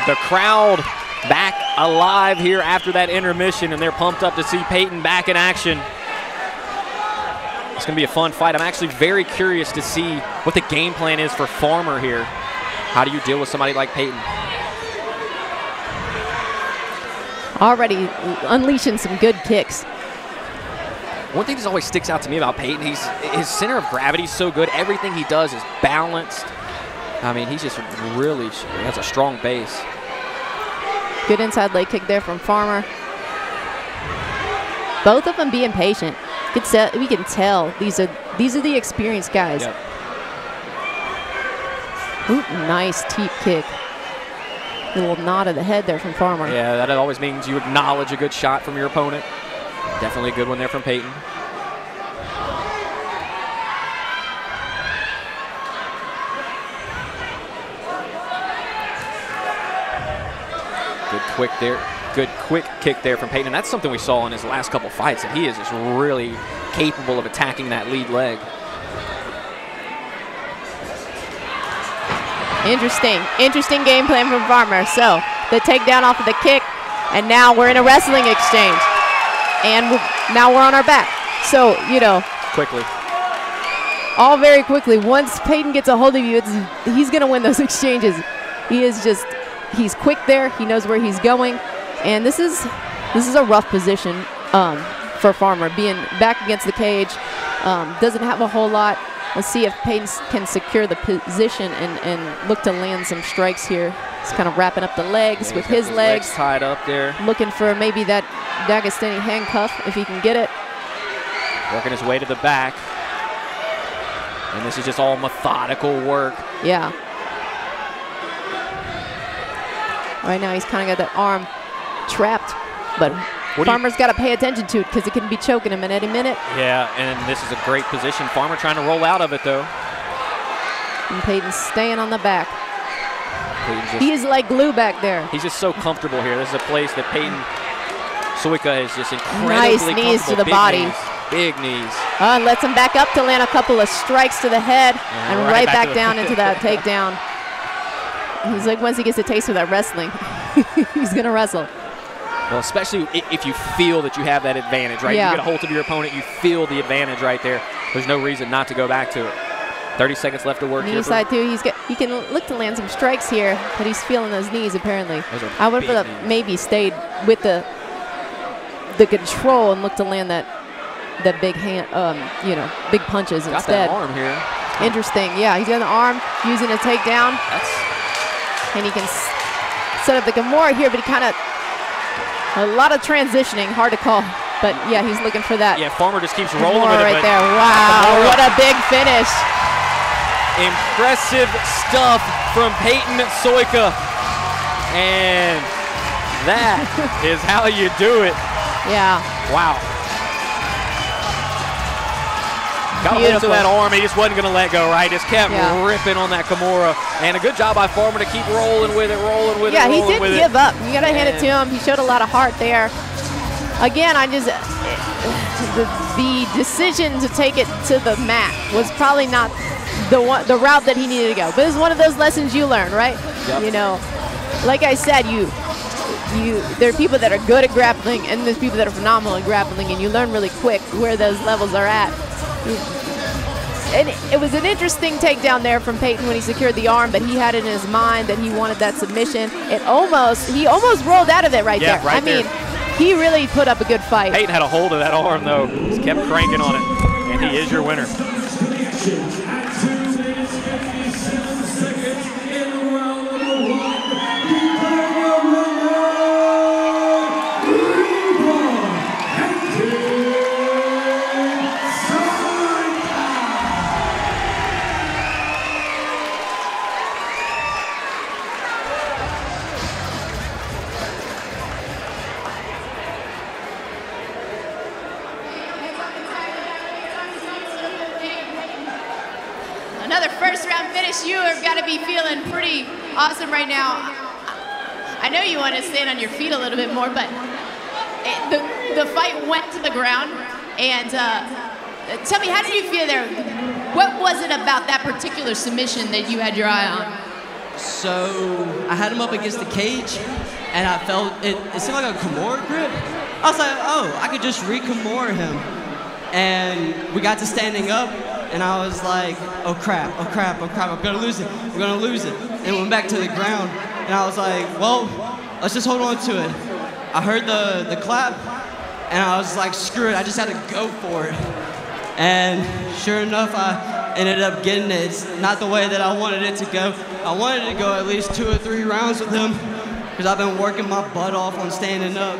The crowd back alive here after that intermission, and they're pumped up to see Peyton back in action. It's going to be a fun fight. I'm actually very curious to see what the game plan is for Farmer here. How do you deal with somebody like Peyton? Already unleashing some good kicks. One thing that always sticks out to me about Peyton, his center of gravity is so good. Everything he does is balanced. I mean, he's just really, he has a strong base. Good inside leg kick there from Farmer. Both of them being patient. We can tell these are the experienced guys. Yep. Ooh, nice teep kick. A little nod of the head there from Farmer. Yeah, that always means you acknowledge a good shot from your opponent. Definitely a good one there from Peyton. Good quick kick there from Peyton. And that's something we saw in his last couple fights, that he is just really capable of attacking that lead leg. Interesting game plan from Farmer. So the takedown off of the kick, and now we're in a wrestling exchange. And now we're on our back. So, you know. Quickly. All very quickly. Once Peyton gets a hold of you, he's going to win those exchanges. He's quick there. He knows where he's going. And this is a rough position for Farmer. Being back against the cage, doesn't have a whole lot. Let's see if Peyton can secure the position and look to land some strikes here. He's kind of wrapping up the legs with his legs. Tied up there. Looking for maybe that Dagestani handcuff if he can get it. Working his way to the back. And this is just all methodical work. Yeah. Right now he's kind of got that arm trapped, but Farmer's got to pay attention to it because it can be choking him at any minute. Yeah, and this is a great position. Farmer trying to roll out of it, though. And Peyton's staying on the back. He is like glue back there. He's just so comfortable here. This is a place that Peyton Sojka is just incredibly nice knees to the body. Big knees. And lets him back up to land a couple of strikes to the head and right back down into that takedown. He's like, once he gets a taste of that wrestling, he's going to wrestle. Well, especially if you feel that you have that advantage, right? Yeah. You get a hold of your opponent, you feel the advantage right there. There's no reason not to go back to it. 30 seconds left to work here. Knee side too. He can look to land some strikes here, but he's feeling those knees apparently. I would have maybe stayed with the control and looked to land that big hand, big punches got instead. That arm here. Interesting. Yeah, he's got an arm using a takedown. And he can set up the Kimura here, but he kind of, a lot of transitioning, hard to call. But yeah, he's looking for that. Yeah, Farmer just keeps rolling with it. Right there. Wow, what a big finish. Impressive stuff from Peyton Sojka. And that is how you do it. Yeah. Wow. Got a hold of that arm. He just wasn't going to let go, right? Just kept ripping on that Kimura. And a good job by Farmer to keep rolling with it, rolling with it, he didn't give up. You got to hand it to him. He showed a lot of heart there. Again, the decision to take it to the mat was probably not the route that he needed to go. But it's one of those lessons you learn, right? Yep. You know, like I said, there are people that are good at grappling, and there's people that are phenomenal at grappling, and you learn really quick where those levels are at. And it was an interesting takedown there from Peyton when he secured the arm, but he had it in his mind that he wanted that submission. He almost rolled out of it right there. Right there. He really put up a good fight. Peyton had a hold of that arm, though. Just kept cranking on it, and he is your winner. Another first-round finish. You have got to be feeling pretty awesome right now. I know you want to stand on your feet a little bit more, but the fight went to the ground. And tell me, how did you feel there? What was it about that particular submission that you had your eye on? So I had him up against the cage, and I felt it seemed like a Kimura grip. I was like, oh, I could just re-Kimura him. And we got to standing up, and I was like, oh crap, I'm gonna lose it. And went back to the ground, and I was like, well, let's just hold on to it. I heard the clap, and I was like, screw it, I just had to go for it. And sure enough, I ended up getting it. It's not the way that I wanted it to go. I wanted to go at least 2 or 3 rounds with him, because I've been working my butt off on standing up,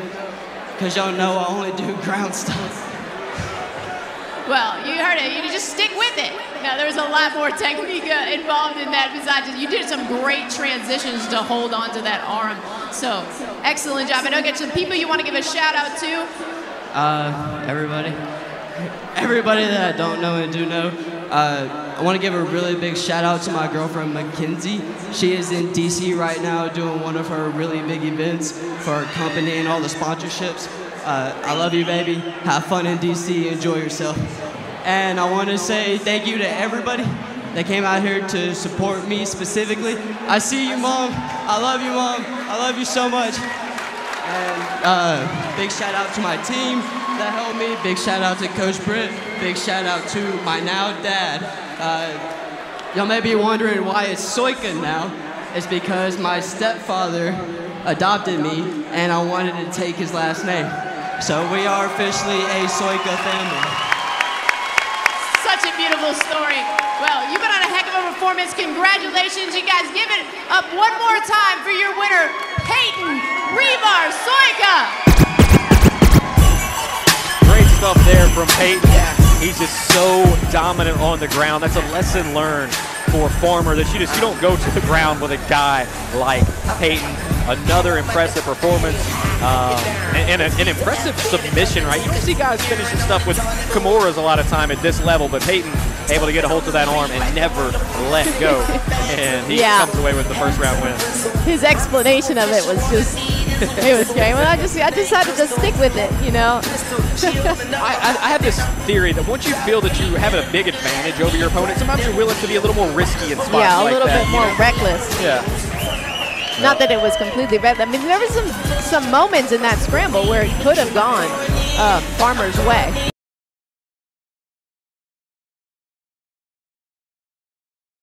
because y'all know I only do ground stuff. Well, you heard it. You just stick with it. Now, there's a lot more technique involved in that besides just, you did some great transitions to hold on to that arm. So, excellent job. I know you got some people you want to give a shout out to. Everybody that I don't know and do know. I want to give a really big shout out to my girlfriend, Mackenzie. She is in DC right now doing one of her really big events for her company and all the sponsorships. I love you, baby. Have fun in DC. Enjoy yourself. And I want to say thank you to everybody that came out here to support me specifically. I see you, Mom. I love you, Mom. I love you so much. And big shout out to my team that helped me. Big shout out to Coach Britt. Big shout out to my now dad. Y'all may be wondering why it's Sojka now. It's because my stepfather adopted me, and I wanted to take his last name. So we are officially a Sojka family. Such a beautiful story. Well, you've been on a heck of a performance. Congratulations. You guys give it up one more time for your winner, Peyton Sojka. Great stuff there from Peyton. He's just so dominant on the ground. That's a lesson learned for a farmer that you don't go to the ground with a guy like Peyton. Another impressive performance and an impressive submission, right? You can see guys finishing stuff with Kimuras a lot of time at this level, but Peyton able to get a hold of that arm and never let go. And he comes away with the first round win. His explanation of it was just, it was great. Well, I just had to just stick with it, you know. I have this theory that once you feel that you have a big advantage over your opponent, sometimes you're willing to be a little more risky in spots like that. Yeah, a little bit more reckless. Yeah. Not that it was completely bad. I mean, there was some moments in that scramble where it could have gone Farmer's way.